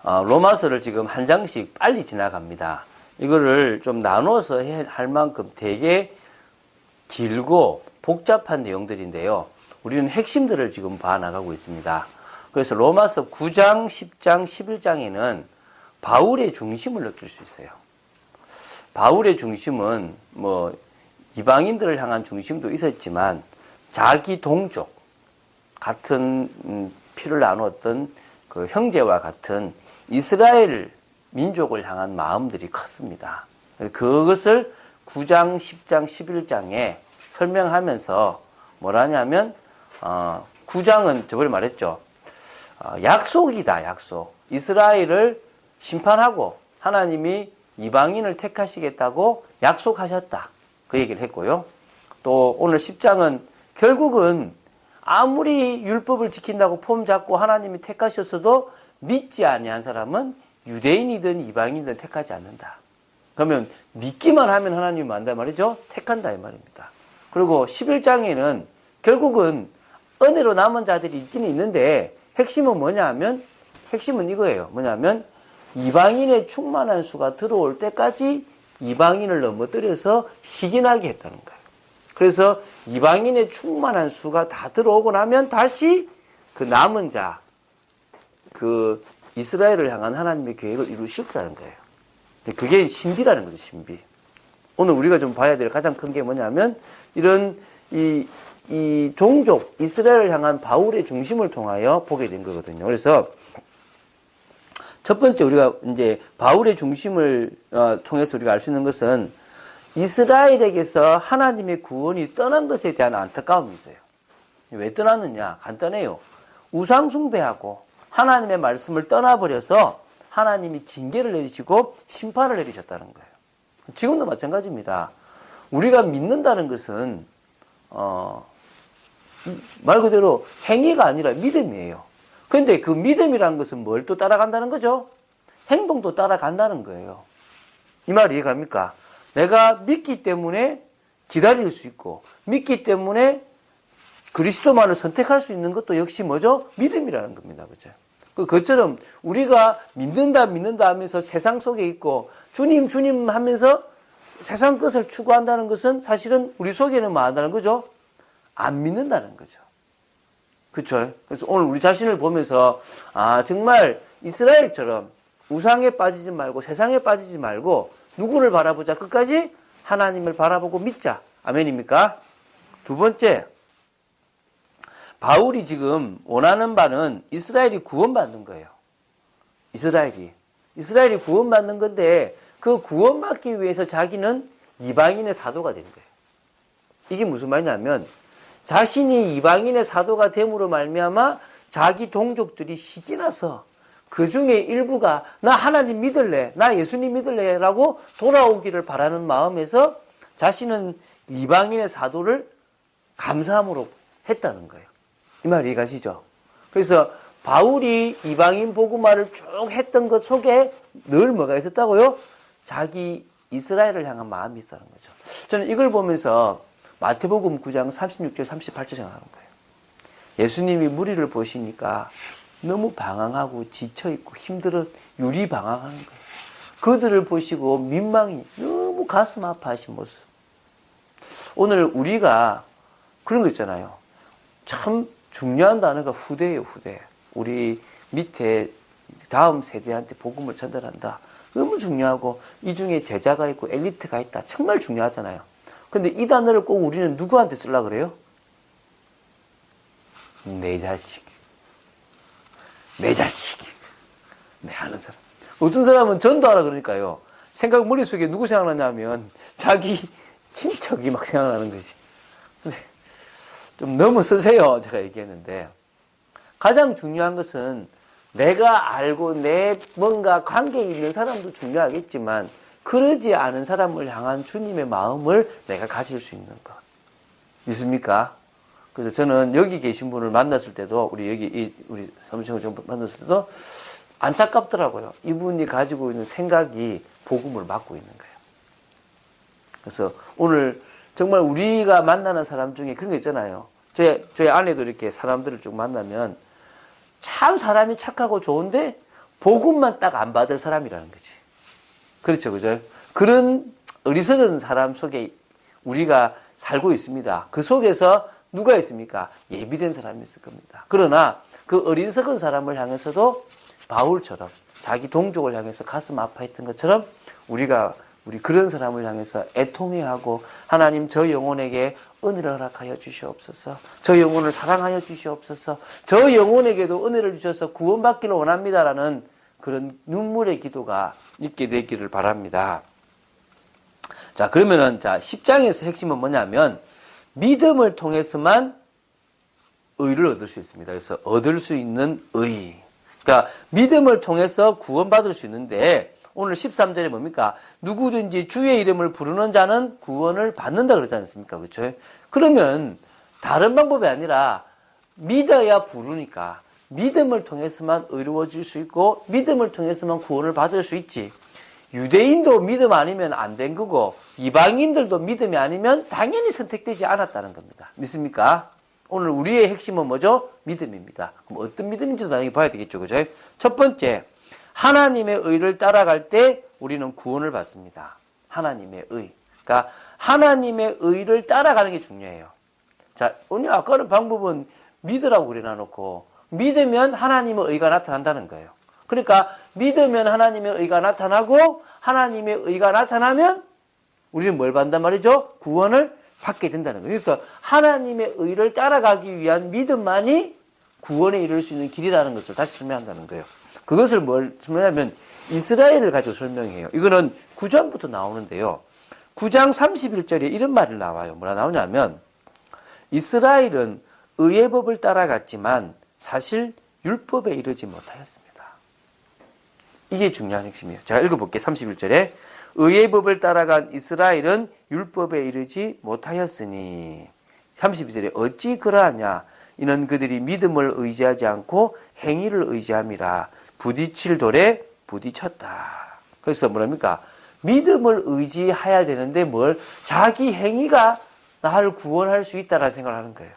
로마서를 지금 한 장씩 빨리 지나갑니다. 이거를 좀 나눠서 할 만큼 되게 길고 복잡한 내용들인데요. 우리는 핵심들을 지금 봐나가고 있습니다. 그래서 로마서 9장, 10장, 11장에는 바울의 중심을 느낄 수 있어요. 바울의 중심은 뭐 이방인들을 향한 중심도 있었지만 자기 동족 같은 피를 나누었던 그 형제와 같은 이스라엘 민족을 향한 마음들이 컸습니다. 그것을 9장, 10장, 11장에 설명하면서 뭐라냐면 9장은 저번에 말했죠. 약속이다, 약속. 이스라엘을 심판하고 하나님이 이방인을 택하시겠다고 약속하셨다. 그 얘기를 했고요. 또 오늘 10장은 결국은 아무리 율법을 지킨다고 폼 잡고 하나님이 택하셨어도 믿지 아니한 사람은 유대인이든 이방인이든 택하지 않는다. 그러면 믿기만 하면 하나님이 만다 말이죠. 택한다 이 말입니다. 그리고 11장에는 결국은 은혜로 남은 자들이 있긴 있는데 핵심은 뭐냐 하면 핵심은 이거예요. 뭐냐면 이방인의 충만한 수가 들어올 때까지 이방인을 넘어뜨려서 시기나게 했다는 거예요. 그래서 이방인의 충만한 수가 다 들어오고 나면 다시 그 남은 자, 그 이스라엘을 향한 하나님의 계획을 이루실 거라는 거예요. 그게 신비라는 거죠, 신비. 오늘 우리가 좀 봐야 될 가장 큰 게 뭐냐면 이런 이 종족 이스라엘을 향한 바울의 중심을 통하여 보게 된 거거든요. 그래서 첫 번째 우리가 이제 바울의 중심을 통해서 우리가 알 수 있는 것은 이스라엘에게서 하나님의 구원이 떠난 것에 대한 안타까움이 있어요. 왜 떠났느냐? 간단해요. 우상 숭배하고 하나님의 말씀을 떠나버려서 하나님이 징계를 내리시고 심판을 내리셨다는 거예요. 지금도 마찬가지입니다. 우리가 믿는다는 것은 말 그대로 행위가 아니라 믿음이에요. 그런데 그 믿음이라는 것은 뭘 또 따라간다는 거죠? 행동도 따라간다는 거예요. 이 말 이해갑니까? 내가 믿기 때문에 기다릴 수 있고 믿기 때문에 그리스도만을 선택할 수 있는 것도 역시 뭐죠? 믿음이라는 겁니다. 그죠? 그것처럼 우리가 믿는다 하면서 세상 속에 있고 주님 하면서 세상 것을 추구한다는 것은 사실은 우리 속에는 뭐 한다는 거죠? 안 믿는다는 거죠. 그렇죠? 그래서 오늘 우리 자신을 보면서 정말 이스라엘처럼 우상에 빠지지 말고 세상에 빠지지 말고 누구를 바라보자? 끝까지 하나님을 바라보고 믿자. 아멘입니까? 두 번째, 바울이 지금 원하는 바는 이스라엘이 구원받는 거예요. 이스라엘이 구원받는 건데 그 구원받기 위해서 자기는 이방인의 사도가 된 거예요. 이게 무슨 말이냐면 자신이 이방인의 사도가 됨으로 말미암아 자기 동족들이 시기 나서 그 중에 일부가 나 하나님 믿을래, 나 예수님 믿을래 라고 돌아오기를 바라는 마음에서 자신은 이방인의 사도를 감사함으로 했다는 거예요. 이 말 이해가시죠? 그래서 바울이 이방인 복음화를 쭉 했던 것 속에 늘 뭐가 있었다고요? 자기 이스라엘을 향한 마음이 있었다는 거죠. 저는 이걸 보면서 마태복음 9장 36절 38절 생각하는 거예요. 예수님이 무리를 보시니까 너무 방황하고 지쳐있고 힘들어 유리방황하는 거예요. 그들을 보시고 민망히 너무 가슴 아파하신 모습. 오늘 우리가 그런 거 있잖아요. 참 중요한 단어가 후대예요, 후대. 우리 밑에 다음 세대한테 복음을 전달한다. 너무 중요하고 이 중에 제자가 있고 엘리트가 있다. 정말 중요하잖아요. 근데 이 단어를 꼭 우리는 누구한테 쓰려고 그래요? 내 자식. 내 아는 사람. 어떤 사람은 전도하라 그러니까요. 생각 머릿속에 누구 생각나냐면 자기 친척이 막 생각나는 거지. 근데 좀 너무 쓰세요. 제가 얘기했는데. 가장 중요한 것은 내가 알고 내 뭔가 관계에 있는 사람도 중요하겠지만 그러지 않은 사람을 향한 주님의 마음을 내가 가질 수 있는 것. 믿습니까? 그래서 저는 여기 계신 분을 만났을 때도 우리 사무실을 좀 만났을 때도 안타깝더라고요. 이분이 가지고 있는 생각이 복음을 막고 있는 거예요. 그래서 오늘 정말 우리가 만나는 사람 중에 그런 거 있잖아요. 저희 아내도 이렇게 사람들을 쭉 만나면 참 사람이 착하고 좋은데 복음만 딱 안 받을 사람이라는 거지. 그렇죠, 그죠? 그런 어리석은 사람 속에 우리가 살고 있습니다. 그 속에서 누가 있습니까? 예비된 사람이 있을 겁니다. 그러나 그 어리석은 사람을 향해서도 바울처럼 자기 동족을 향해서 가슴 아파했던 것처럼 우리 그런 사람을 향해서 애통해하고 하나님 저 영혼에게 은혜를 허락하여 주시옵소서. 저 영혼을 사랑하여 주시옵소서. 저 영혼에게도 은혜를 주셔서 구원받기를 원합니다라는 그런 눈물의 기도가 있게 되기를 바랍니다. 자, 그러면은 10장에서 핵심은 뭐냐면 믿음을 통해서만 의를 얻을 수 있습니다. 그래서 얻을 수 있는 의. 그러니까 믿음을 통해서 구원받을 수 있는데 오늘 13절에 뭡니까? 누구든지 주의 이름을 부르는 자는 구원을 받는다 그러지 않습니까? 그렇죠? 그러면 다른 방법이 아니라 믿어야 부르니까 믿음을 통해서만 의로워질 수 있고 믿음을 통해서만 구원을 받을 수 있지. 유대인도 믿음 아니면 안 된 거고 이방인들도 믿음이 아니면 당연히 선택되지 않았다는 겁니다. 믿습니까? 오늘 우리의 핵심은 뭐죠? 믿음입니다. 그럼 어떤 믿음인지도 당연히 봐야 되겠죠. 그죠? 첫 번째, 하나님의 의를 따라갈 때 우리는 구원을 받습니다. 하나님의 의. 그러니까 하나님의 의를 따라가는 게 중요해요. 자, 오늘 아까는 방법은 믿으라고 그래 놔놓고 믿으면 하나님의 의가 나타난다는 거예요. 그러니까 믿으면 하나님의 의가 나타나고 하나님의 의가 나타나면 우리는 뭘 받는단 말이죠? 구원을 받게 된다는 거예요. 그래서 하나님의 의를 따라가기 위한 믿음만이 구원에 이를 수 있는 길이라는 것을 다시 설명한다는 거예요. 그것을 뭘 설명하면 이스라엘을 가지고 설명해요. 이거는 9장부터 나오는데요. 9장 31절에 이런 말이 나와요. 뭐라 나오냐면 이스라엘은 의의 법을 따라갔지만 사실 율법에 이르지 못하였습니다. 이게 중요한 핵심이에요. 제가 읽어볼게요. 31절에 의의 법을 따라간 이스라엘은 율법에 이르지 못하였으니 32절에 어찌 그러하냐 이는 그들이 믿음을 의지하지 않고 행위를 의지함이라 부딪힐 돌에 부딪혔다. 그래서 뭐랍니까? 믿음을 의지해야 되는데 자기 행위가 나를 구원할 수 있다라는 생각을 하는 거예요.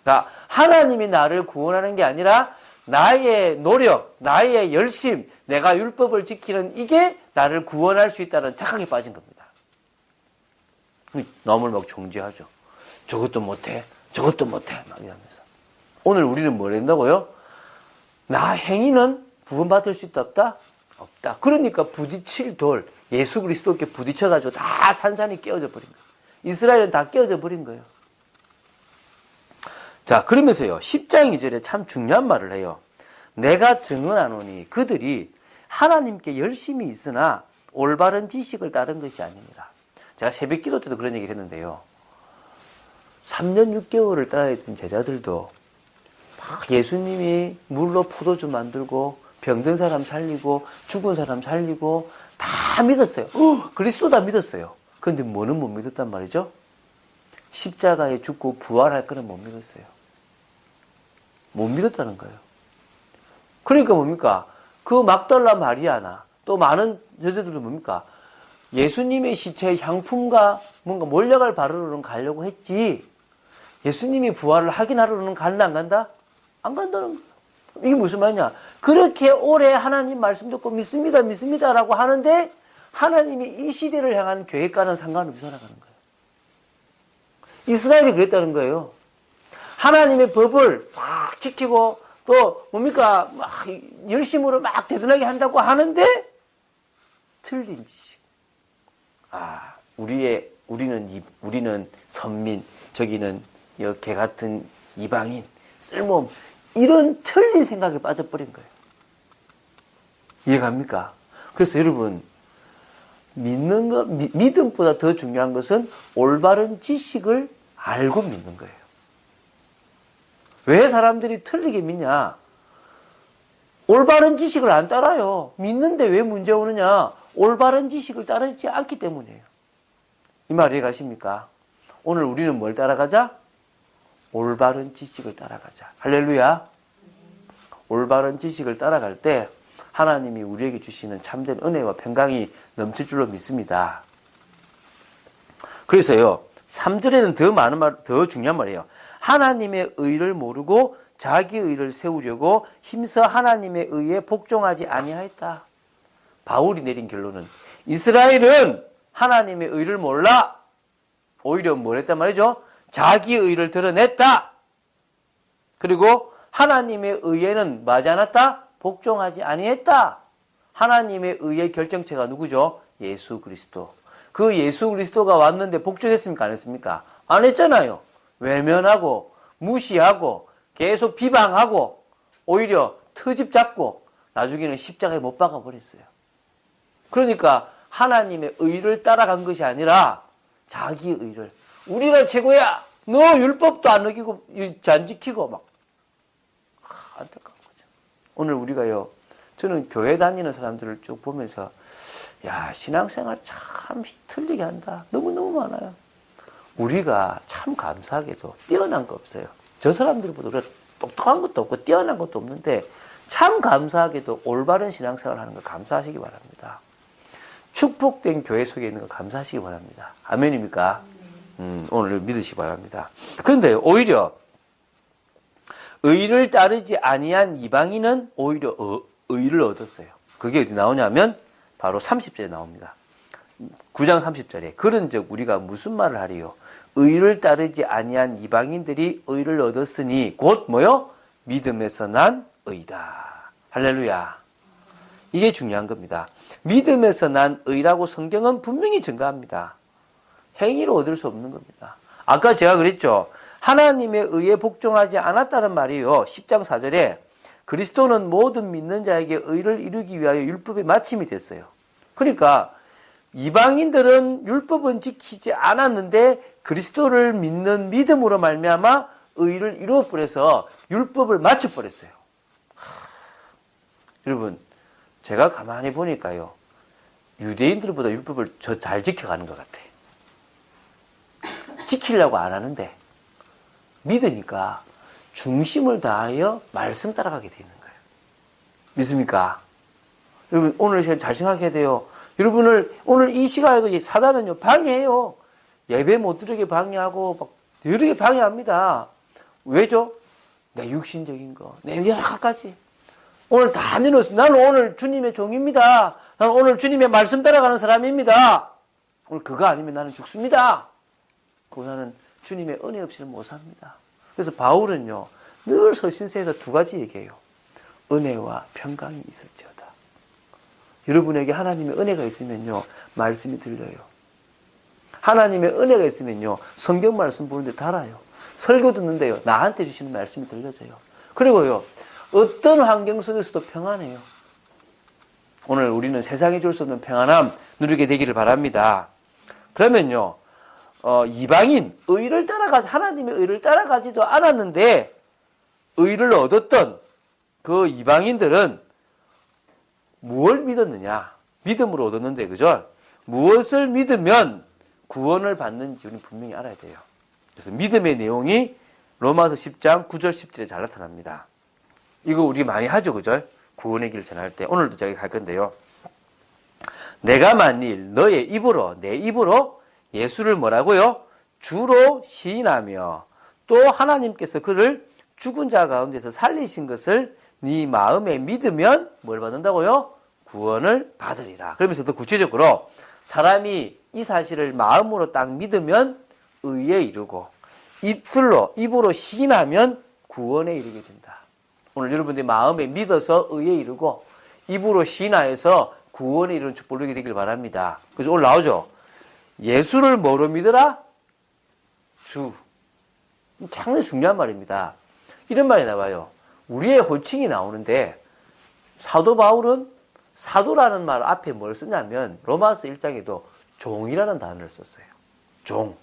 그러니까 하나님이 나를 구원하는 게 아니라 나의 노력, 나의 열심, 내가 율법을 지키는 이게 나를 구원할 수 있다는 착각에 빠진 겁니다. 남을 막 정죄하죠. 저것도 못해, 저것도 못해 막 이러면서. 오늘 우리는 뭘 한다고요? 나 행위는 구원받을 수 있다 없다? 없다. 그러니까 부딪힐 돌, 예수 그리스도께 부딪혀가지고 다 산산이 깨어져 버린 거예요. 이스라엘은 다 깨어져 버린 거예요. 자, 그러면서요, 10장 2절에 참 중요한 말을 해요. 내가 증언하노니 그들이 하나님께 열심히 있으나 올바른 지식을 따른 것이 아닙니다. 제가 새벽 기도 때도 그런 얘기를 했는데요. 3년 6개월을 따라했던 제자들도 막 예수님이 물로 포도주 만들고 병든 사람 살리고 죽은 사람 살리고 다 믿었어요. 그리스도 다 믿었어요. 그런데 뭐는 못 믿었단 말이죠? 십자가에 죽고 부활할 거는 못 믿었어요. 못 믿었다는 거예요. 그러니까 뭡니까? 그 막달라 마리아나 또 많은 여자들은 뭡니까? 예수님의 시체에 향품과 뭔가 몰약을 바르러는 가려고 했지 예수님이 부활을 확인하러는 갈라 안 간다? 안 간다는 거예요. 이게 무슨 말이냐? 그렇게 오래 하나님 말씀 듣고 믿습니다라고 하는데 하나님이 이 시대를 향한 계획과는 상관없이 살아가는 거예요. 이스라엘이 그랬다는 거예요. 하나님의 법을 막 지키고 또 뭡니까? 막 열심으로 막 대단하게 한다고 하는데 틀린 지식. 우리는 선민, 저기는 개 같은 이방인, 쓸모없는 이런 틀린 생각에 빠져버린 거예요. 이해갑니까? 그래서 여러분 믿음보다 더 중요한 것은 올바른 지식을 알고 믿는 거예요. 왜 사람들이 틀리게 믿냐? 올바른 지식을 안 따라요. 믿는데 왜 문제 오느냐? 올바른 지식을 따르지 않기 때문이에요. 이 말 이해가십니까? 오늘 우리는 뭘 따라가자? 올바른 지식을 따라가자. 할렐루야. 올바른 지식을 따라갈 때 하나님이 우리에게 주시는 참된 은혜와 평강이 넘칠 줄로 믿습니다. 그래서요, 3절에는 더 중요한 말이에요. 하나님의 의를 모르고 자기 의를 세우려고 힘써 하나님의 의에 복종하지 아니하였다. 바울이 내린 결론은 이스라엘은 하나님의 의를 몰라. 오히려 뭘 했단 말이죠? 자기 의를 드러냈다. 그리고 하나님의 의에는 뭐하지 않았다? 복종하지 아니했다. 하나님의 의의 결정체가 누구죠? 예수 그리스도. 그 예수 그리스도가 왔는데 복종했습니까? 안 했습니까? 안 했잖아요. 외면하고 무시하고 계속 비방하고 오히려 트집 잡고 나중에는 십자가에 못 박아 버렸어요. 그러니까 하나님의 의를 따라간 것이 아니라 자기 의를. 우리가 최고야. 너 율법도 안 어기고 안 지키고 막 안타까운 거죠. 오늘 우리가요. 저는 교회 다니는 사람들을 쭉 보면서 야, 신앙생활 참 틀리게 한다. 너무너무 많아요. 우리가 참 감사하게도 뛰어난 거 없어요. 저 사람들보다 우리가 똑똑한 것도 없고 뛰어난 것도 없는데 참 감사하게도 올바른 신앙생활 하는 거 감사하시기 바랍니다. 축복된 교회 속에 있는 거 감사하시기 바랍니다. 아멘입니까? 오늘 믿으시기 바랍니다. 그런데 오히려 의를 따르지 아니한 이방인은 오히려 의를 얻었어요. 그게 어디 나오냐면 바로 30절에 나옵니다. 9장 30절에 그런즉 우리가 무슨 말을 하리요? 의를 따르지 아니한 이방인들이 의를 얻었으니 곧 뭐요? 믿음에서 난 의다. 할렐루야. 이게 중요한 겁니다. 믿음에서 난 의라고 성경은 분명히 증가합니다. 행위로 얻을 수 없는 겁니다. 아까 제가 그랬죠. 하나님의 의에 복종하지 않았다는 말이요. 10장 4절에 그리스도는 모든 믿는 자에게 의를 이루기 위하여 율법의 마침이 됐어요. 그러니까 이방인들은 율법은 지키지 않았는데 그리스도를 믿는 믿음으로 말미암아 의를 이루어버려서 율법을 마쳐버렸어요. 여러분, 제가 가만히 보니까요. 유대인들보다 율법을 저 잘 지켜가는 것 같아요. 지키려고 안 하는데 믿으니까 중심을 다하여 말씀 따라가게 되는 거예요. 믿습니까? 여러분, 오늘 시간 잘 생각해야 돼요. 여러분을 오늘 이 시간에도 사단은요 방해해요. 예배 못 드리게 방해하고 막 여러 개 방해합니다. 왜죠? 내 육신적인 거, 내 여러 가지. 오늘 다 내놓았습니다. 나는 오늘 주님의 종입니다. 나는 오늘 주님의 말씀 따라가는 사람입니다. 오늘 그거 아니면 나는 죽습니다. 그리고 나는 주님의 은혜 없이는 못 삽니다. 그래서 바울은요 늘 서신서에서 두 가지 얘기해요. 은혜와 평강이 있을지어다. 여러분에게 하나님의 은혜가 있으면요 말씀이 들려요. 하나님의 은혜가 있으면요 성경 말씀 보는데 달아요. 설교 듣는데요 나한테 주시는 말씀이 들려져요. 그리고요 어떤 환경 속에서도 평안해요. 오늘 우리는 세상이 줄 수 없는 평안함 누리게 되기를 바랍니다. 그러면요 이방인 의를 따라가지 하나님의 의를 따라가지도 않았는데 의를 얻었던 그 이방인들은 무엇을 믿었느냐? 믿음으로 얻었는데, 그죠? 무엇을 믿으면 구원을 받는지 우리는 분명히 알아야 돼요. 그래서 믿음의 내용이 로마서 10장 9절 10절에 잘 나타납니다. 이거 우리 많이 하죠, 그죠? 구원의 길을 전할 때. 오늘도 저기 갈 건데요. 내가 만일 너의 입으로, 내 입으로 예수를 뭐라고요? 주로 시인하며 또 하나님께서 그를 죽은 자 가운데서 살리신 것을 네 마음에 믿으면 뭘 받는다고요? 구원을 받으리라. 그러면서 더 구체적으로 사람이 이 사실을 마음으로 딱 믿으면 의에 이르고 입으로 시인하면 구원에 이르게 된다. 오늘 여러분들이 마음에 믿어서 의에 이르고 입으로 시인하여서 구원에 이르는 축복을 누리게 되길 바랍니다. 그래서 오늘 나오죠. 예수를 뭐로 믿으라? 주. 상당히 중요한 말입니다. 이런 말이 나와요. 우리의 호칭이 나오는데 사도 바울은 사도라는 말 앞에 뭘 쓰냐면 로마서 1장에도 종이라는 단어를 썼어요. 종.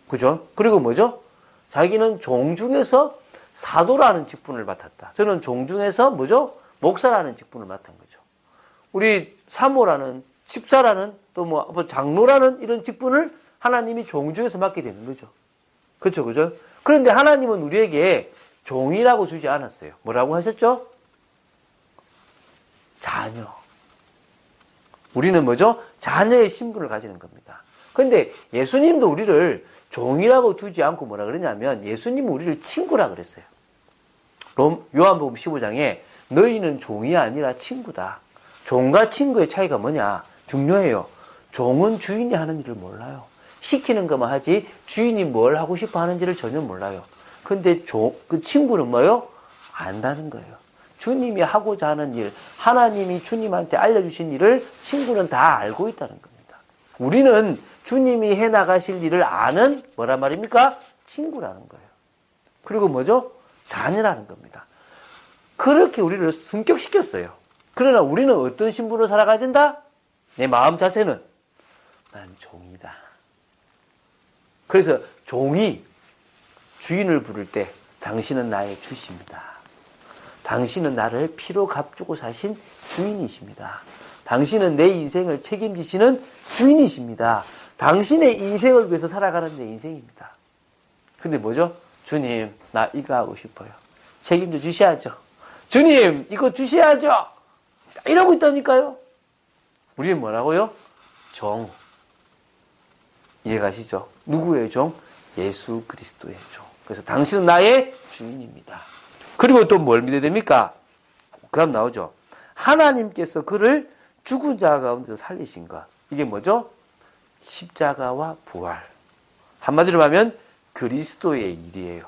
그죠? 그리고 뭐죠? 자기는 종 중에서 사도라는 직분을 맡았다. 저는 종 중에서 뭐죠? 목사라는 직분을 맡은 거죠. 우리 사모라는 집사라는 또 뭐 장로라는 이런 직분을 하나님이 종 중에서 맡게 되는 거죠. 그렇죠, 그죠? 그런데 하나님은 우리에게 종이라고 주지 않았어요. 뭐라고 하셨죠? 자녀. 우리는 뭐죠? 자녀의 신분을 가지는 겁니다. 그런데 예수님도 우리를 종이라고 두지 않고 뭐라 그러냐면 예수님은 우리를 친구라 그랬어요. 요한복음 15장에 너희는 종이 아니라 친구다. 종과 친구의 차이가 뭐냐? 중요해요. 종은 주인이 하는 일을 몰라요. 시키는 것만 하지 주인이 뭘 하고 싶어 하는지를 전혀 몰라요. 근데 그 친구는 뭐요? 안다는 거예요. 주님이 하고자 하는 일, 하나님이 주님한테 알려주신 일을 친구는 다 알고 있다는 겁니다. 우리는 주님이 해나가실 일을 아는 뭐란 말입니까? 친구라는 거예요. 그리고 뭐죠? 자녀라는 겁니다. 그렇게 우리를 승격시켰어요. 그러나 우리는 어떤 신분으로 살아가야 된다? 내 마음 자세는 난 종이다. 그래서 종이 주인을 부를 때 당신은 나의 주십니다. 당신은 나를 피로 값주고 사신 주인이십니다. 당신은 내 인생을 책임지시는 주인이십니다. 당신의 인생을 위해서 살아가는 내 인생입니다. 근데 뭐죠? 주님, 나 이거 하고 싶어요. 책임져 주셔야죠. 주님, 이거 주셔야죠. 이러고 있다니까요. 우리는 뭐라고요? 종. 이해가시죠? 누구의 종? 예수 그리스도의 종. 그래서 당신은 나의 주인입니다. 그리고 또 뭘 믿어야 됩니까? 그 다음 나오죠. 하나님께서 그를 죽은 자 가운데서 살리신 것. 이게 뭐죠? 십자가와 부활. 한마디로 하면 그리스도의 일이에요.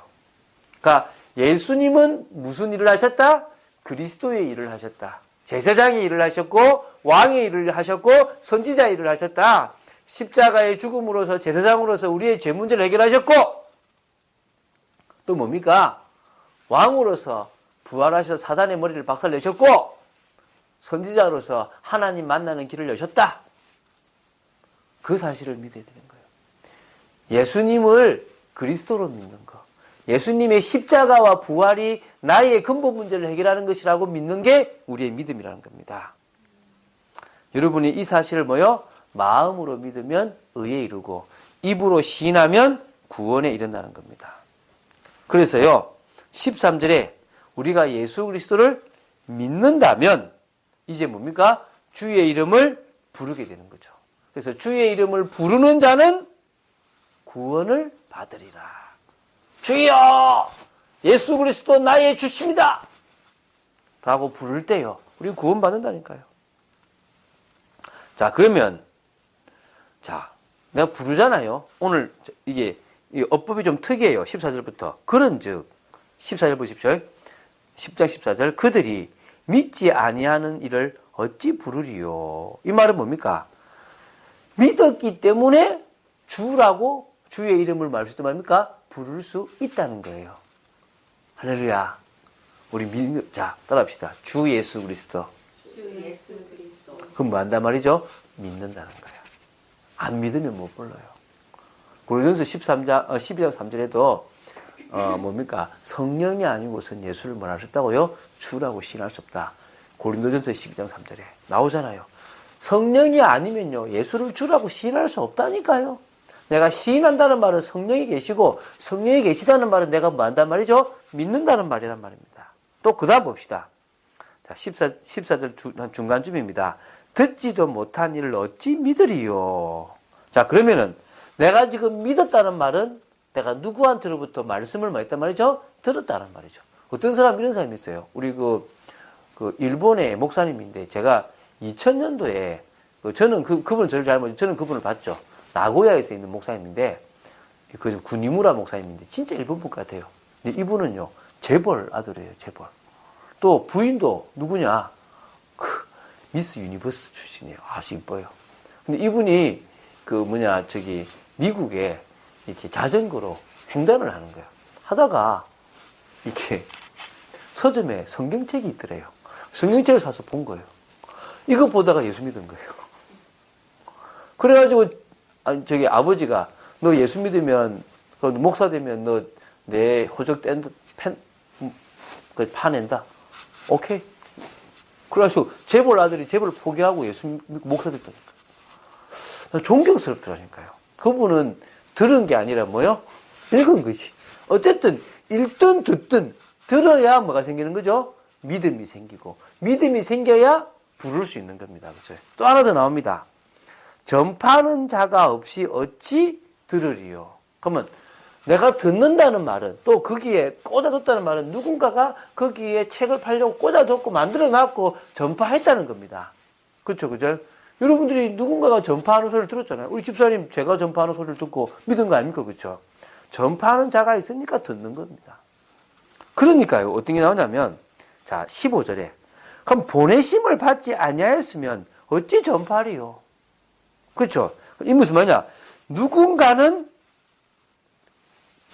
그러니까 예수님은 무슨 일을 하셨다? 그리스도의 일을 하셨다. 제사장의 일을 하셨고 왕의 일을 하셨고 선지자의 일을 하셨다. 십자가의 죽음으로서 제사장으로서 우리의 죄 문제를 해결하셨고 또 뭡니까? 왕으로서 부활하셔서 사단의 머리를 박살내셨고 선지자로서 하나님 만나는 길을 여셨다. 그 사실을 믿어야 되는 거예요. 예수님을 그리스도로 믿는 거. 예수님의 십자가와 부활이 나의 근본 문제를 해결하는 것이라고 믿는 게 우리의 믿음이라는 겁니다. 여러분이 이 사실을 뭐요? 마음으로 믿으면 의에 이르고 입으로 시인하면 구원에 이른다는 겁니다. 그래서요. 13절에 우리가 예수 그리스도를 믿는다면 이제 뭡니까? 주의 이름을 부르게 되는 거죠. 그래서 주의 이름을 부르는 자는 구원을 받으리라. 주여! 예수 그리스도 나의 주십니다! 라고 부를 때요. 우리 구원 받는다니까요. 자, 그러면 자, 내가 부르잖아요. 오늘 이게 어법이 좀 특이해요. 14절부터. 그런즉 14절 보십시오. 10장 14절 그들이 믿지 아니하는 이를 어찌 부르리요. 이 말은 뭡니까? 믿었기 때문에 주라고 주의 이름을 말할 수 있단 말입니까? 부를 수 있다는 거예요. 할렐루야. 우리 자, 따라합시다. 주 예수 그리스도. 주 예수 그리스도. 그럼 뭐 한단 말이죠? 믿는다는 거예요. 안 믿으면 못 불러요. 고린도전서 12장 3절에도 뭡니까? 성령이 아니고선 예수를 뭘 할 수 없다고요? 주라고 시인할 수 없다. 고린도전서 12장 3절에 나오잖아요. 성령이 아니면요. 예수를 주라고 시인할 수 없다니까요. 내가 시인한다는 말은 성령이 계시고 성령이 계시다는 말은 내가 뭐 한단 말이죠? 믿는다는 말이란 말입니다. 또 그 다음 봅시다. 자, 14절 중간쯤입니다. 듣지도 못한 일을 어찌 믿으리요. 자, 그러면은 내가 지금 믿었다는 말은 내가 누구한테로부터 말씀을 뭐 했단 말이죠? 들었다는 말이죠. 어떤 사람 이런 사람이 있어요. 우리 그 일본의 목사님인데 제가 2000년도에 저는 그분을 저를 잘 모르죠. 저는 그분을 봤죠. 나고야에서 있는 목사님인데 그 구니무라 목사님인데 진짜 일본 분 같아요. 근데 이분은요 재벌 아들이에요. 재벌. 또 부인도 누구냐? 미스 유니버스 출신이에요. 아주 이뻐요. 근데 이분이 미국에 이렇게 자전거로 횡단을 하는 거예요. 하다가 이렇게 서점에 성경책이 있더래요. 성경책을 사서 본 거예요. 이거 보다가 예수 믿은 거예요. 그래가지고 아버지가 너 예수 믿으면 목사 되면 너 내 호적 파낸다. 오케이. 그래가지고 재벌 아들이 재벌을 포기하고 예수 믿고 목사 됐다니까. 존경스럽더라니까요. 그분은 들은 게 아니라 뭐요? 읽은 거지. 어쨌든 읽든 듣든 들어야 뭐가 생기는 거죠? 믿음이 생기고 믿음이 생겨야 부를 수 있는 겁니다. 그렇죠? 또 하나 더 나옵니다. 전파하는 자가 없이 어찌 들으리요. 그러면 내가 듣는다는 말은 또 거기에 꽂아뒀다는 말은 누군가가 거기에 책을 팔려고 꽂아뒀고 만들어놨고 전파했다는 겁니다. 그렇죠, 그죠? 여러분들이 누군가가 전파하는 소리를 들었잖아요. 우리 집사님 제가 전파하는 소리를 듣고 믿은 거 아닙니까, 그렇죠? 전파하는 자가 있으니까 듣는 겁니다. 그러니까요, 어떤 게 나오냐면, 자 15절에 그럼 보내심을 받지 아니하였으면 어찌 전파하리요? 그렇죠? 이 무슨 말이냐? 누군가는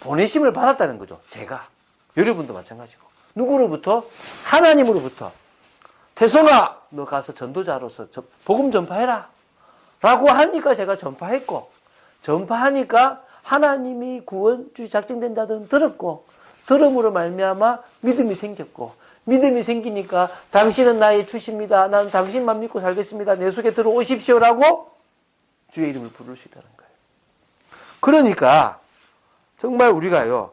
보내심을 받았다는 거죠. 제가. 여러분도 마찬가지고. 누구로부터? 하나님으로부터. 태성아, 너 가서 전도자로서 복음 전파해라. 라고 하니까 제가 전파했고, 전파하니까 하나님이 구원 주시 작정된 자들은 들었고, 들음으로 말미암아 믿음이 생겼고, 믿음이 생기니까 당신은 나의 주십니다. 나는 당신만 믿고 살겠습니다. 내 속에 들어오십시오라고 주의 이름을 부를 수 있다는 거예요. 그러니까 정말 우리가요,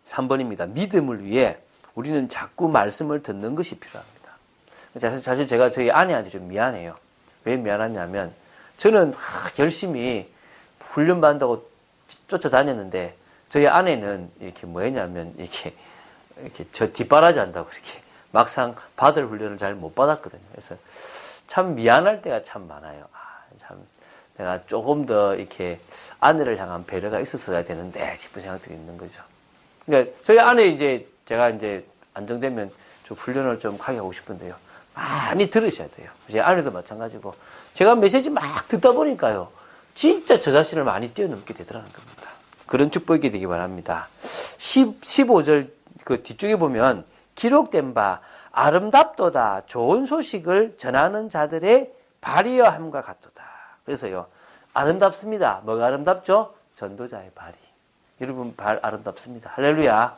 3번입니다. 믿음을 위해 우리는 자꾸 말씀을 듣는 것이 필요합니다. 사실 제가 저희 아내한테 좀 미안해요. 왜 미안하냐면, 저는 열심히 훈련받는다고 쫓아다녔는데, 저희 아내는 이렇게 뭐 했냐면, 이렇게 저 뒷바라지 한다고 이렇게 막상 받을 훈련을 잘 못 받았거든요. 그래서 참 미안할 때가 참 많아요. 참 내가 조금 더 이렇게 아내를 향한 배려가 있었어야 되는데 싶은 생각들이 있는 거죠. 그러니까 저희 아내 이제 제가 이제 안정되면 좀 훈련을 좀 가게 하고 싶은데요. 많이 들으셔야 돼요. 제 아내도 마찬가지고 제가 메시지 막 듣다 보니까요. 진짜 저 자신을 많이 뛰어넘게 되더라는 겁니다. 그런 축복이 되기 바랍니다. 15절 그 뒤쪽에 보면 기록된 바 아름답도다 좋은 소식을 전하는 자들의 발이여 함과 같도다. 그래서요, 아름답습니다. 뭐가 아름답죠? 전도자의 발이. 여러분 발 아름답습니다. 할렐루야.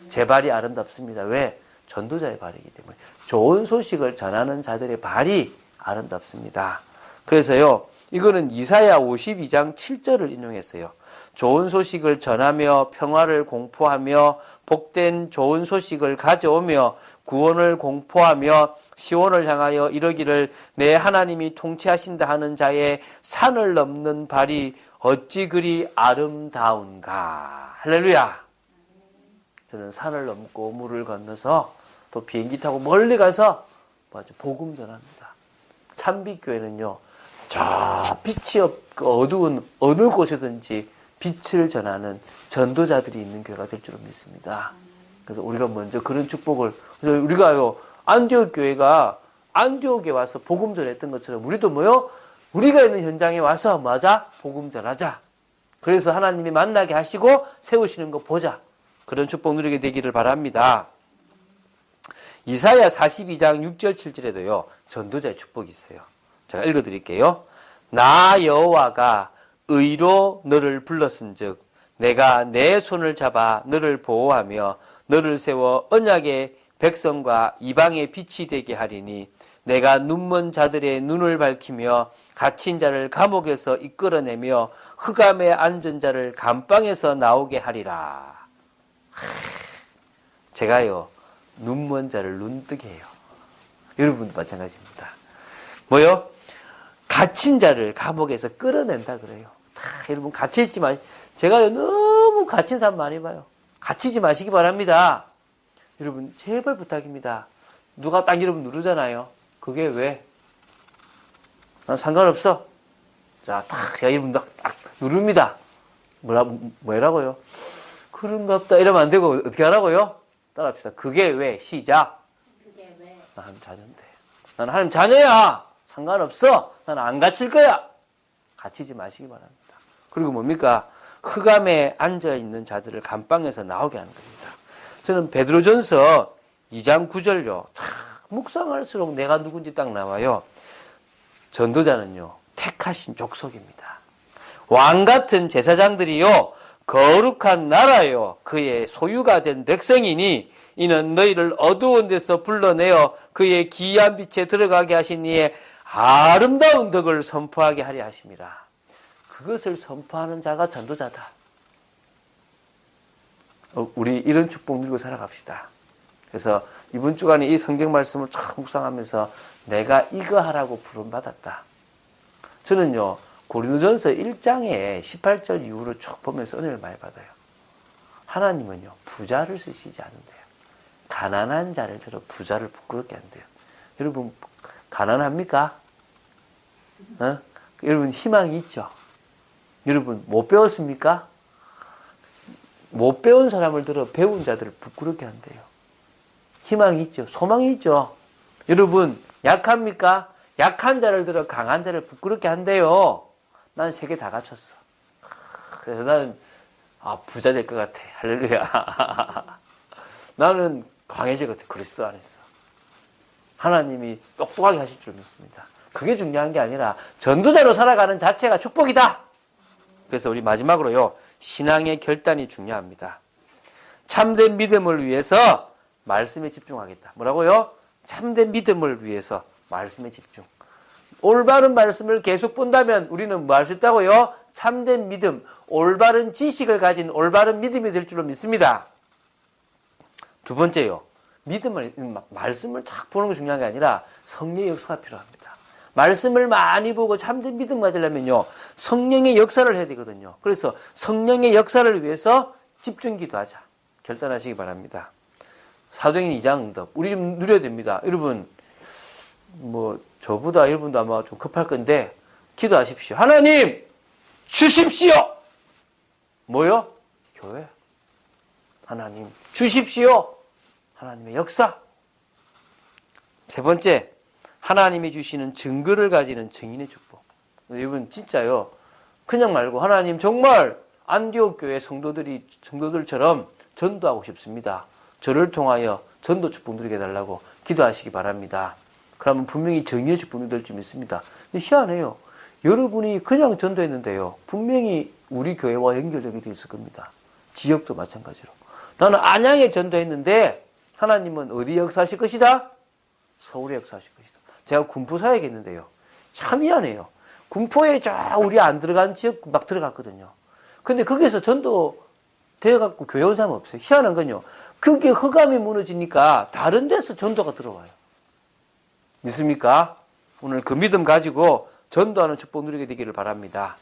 제 발이 아름답습니다. 왜? 전도자의 발이기 때문에. 좋은 소식을 전하는 자들의 발이 아름답습니다. 그래서요, 이거는 이사야 52장 7절을 인용했어요. 좋은 소식을 전하며 평화를 공포하며 복된 좋은 소식을 가져오며 구원을 공포하며 시온을 향하여 이러기를 내 하나님이 통치하신다 하는 자의 산을 넘는 발이 어찌 그리 아름다운가. 할렐루야. 저는 산을 넘고 물을 건너서 또 비행기 타고 멀리 가서 복음 전합니다. 참빛교회는요, 저 빛이 어두운 어느 곳이든지 빛을 전하는 전도자들이 있는 교회가 될 줄로 믿습니다. 그래서 우리가 먼저 그런 축복을, 그래서 우리가요, 안디옥 교회가 안디옥에 와서 복음 전했던 것처럼 우리도 뭐요? 우리가 있는 현장에 와서 맞아? 복음 전하자. 그래서 하나님이 만나게 하시고 세우시는 거 보자. 그런 축복 누리게 되기를 바랍니다. 이사야 42장 6절 7절에도요, 전도자의 축복이 있어요. 제가 읽어드릴게요. 나 여호와가 의로 너를 불렀은즉 내가 내 손을 잡아 너를 보호하며 너를 세워 언약의 백성과 이방의 빛이 되게 하리니 내가 눈먼 자들의 눈을 밝히며 갇힌 자를 감옥에서 이끌어내며 흑암에 앉은 자를 감방에서 나오게 하리라. 제가요, 눈먼 자를 눈뜨게 해요. 여러분도 마찬가지입니다. 뭐요? 갇힌 자를 감옥에서 끌어낸다 그래요. 여러분 갇혀있지 마. 제가요, 너무 갇힌 사람 많이 봐요. 갇히지 마시기 바랍니다. 여러분 제발 부탁입니다. 누가 딱 여러분 누르잖아요. 그게 왜? 난 상관없어. 자, 여러분 딱 누릅니다. 뭐라고요? 그런갑다 이러면 안 되고 어떻게 하라고요? 따라합시다. 그게 왜? 시작. 그게 왜? 나 하나님 자녀인데. 난 하나님 자녀야. 상관없어. 난 안 갇힐 거야. 갇히지 마시기 바랍니다. 그리고 뭡니까? 흑암에 앉아있는 자들을 감방에서 나오게 하는 겁니다. 저는 베드로전서 2장 9절요. 묵상할수록 내가 누군지 딱 나와요. 전도자는요, 택하신 족속입니다. 왕같은 제사장들이요, 거룩한 나라요, 그의 소유가 된 백성이니 이는 너희를 어두운 데서 불러내어 그의 기이한 빛에 들어가게 하신 이의 아름다운 덕을 선포하게 하려 하심이라. 그것을 선포하는 자가 전도자다. 우리 이런 축복 누리고 살아갑시다. 그래서 이번 주간에 이 성경 말씀을 참 묵상하면서 내가 이거 하라고 부름받았다. 저는요, 고린도전서 1장에 18절 이후로 쭉 보면서 은혜를 많이 받아요. 하나님은요, 부자를 쓰시지 않는데요. 가난한 자를 들어 부자를 부끄럽게 한대요. 여러분, 가난합니까? 여러분, 희망이 있죠? 여러분, 못 배웠습니까? 못 배운 사람을 들어 배운 자들을 부끄럽게 한대요. 희망이 있죠? 소망이 있죠? 여러분, 약합니까? 약한 자를 들어 강한 자를 부끄럽게 한대요. 난 세 개 다 갖췄어. 그래서 나는 부자 될 것 같아. 할렐루야. 나는 강해질 것 같아. 그리스도 안에서. 하나님이 똑똑하게 하실 줄 믿습니다. 그게 중요한 게 아니라 전도자로 살아가는 자체가 축복이다. 그래서 우리 마지막으로요. 신앙의 결단이 중요합니다. 참된 믿음을 위해서 말씀에 집중하겠다. 뭐라고요? 참된 믿음을 위해서 말씀에 집중. 올바른 말씀을 계속 본다면 우리는 뭐 할 수 있다고요? 참된 믿음, 올바른 지식을 가진 올바른 믿음이 될 줄로 믿습니다. 두 번째요. 말씀을 착 보는 게 중요한 게 아니라 성령의 역사가 필요합니다. 말씀을 많이 보고 참된 믿음 가지려면요. 성령의 역사를 해야 되거든요. 그래서 성령의 역사를 위해서 집중 기도하자. 결단하시기 바랍니다. 사도행전 2장 응답. 우리 좀 누려야 됩니다. 여러분, 저보다 여러분도 아마 좀 급할 건데, 기도하십시오. 하나님, 주십시오! 뭐요? 교회. 하나님, 주십시오! 하나님의 역사. 세 번째, 하나님이 주시는 증거를 가지는 증인의 축복. 여러분, 진짜요. 그냥 말고, 하나님, 정말 안디옥 교회 성도들처럼 전도하고 싶습니다. 저를 통하여 전도 축복 누리게 해달라고 기도하시기 바랍니다. 그러면 분명히 정의의 축복이 될 줄 믿습니다. 근데 희한해요. 여러분이 그냥 전도했는데요. 분명히 우리 교회와 연결되게 되어 있을 겁니다. 지역도 마찬가지로. 나는 안양에 전도했는데 하나님은 어디 역사하실 것이다? 서울에 역사하실 것이다. 제가 군포 사역했는데요. 참 희한해요. 군포에 우리 안 들어간 지역 막 들어갔거든요. 근데 거기서 전도 되어갖고 교회 온 사람 없어요. 희한한 건요. 그게 허감이 무너지니까 다른 데서 전도가 들어와요. 믿습니까? 오늘 그 믿음 가지고 전도하는 축복 누리게 되기를 바랍니다.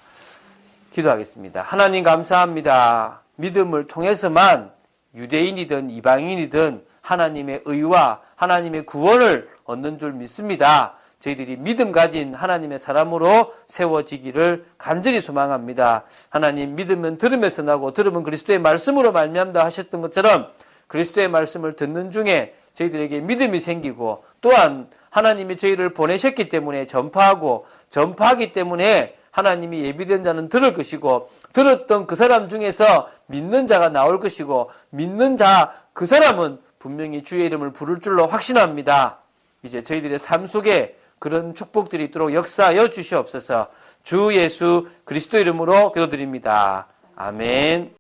기도하겠습니다. 하나님 감사합니다. 믿음을 통해서만 유대인이든 이방인이든 하나님의 의와 하나님의 구원을 얻는 줄 믿습니다. 저희들이 믿음 가진 하나님의 사람으로 세워지기를 간절히 소망합니다. 하나님, 믿으면 들으면서 나고 들으면 그리스도의 말씀으로 말미암다 하셨던 것처럼 그리스도의 말씀을 듣는 중에 저희들에게 믿음이 생기고 또한 하나님이 저희를 보내셨기 때문에 전파하기 때문에 하나님이 예비된 자는 들을 것이고 들었던 그 사람 중에서 믿는 자가 나올 것이고 믿는 자 그 사람은 분명히 주의 이름을 부를 줄로 확신합니다. 이제 저희들의 삶 속에 그런 축복들이 있도록 역사하여 주시옵소서. 주 예수 그리스도 이름으로 기도드립니다. 아멘.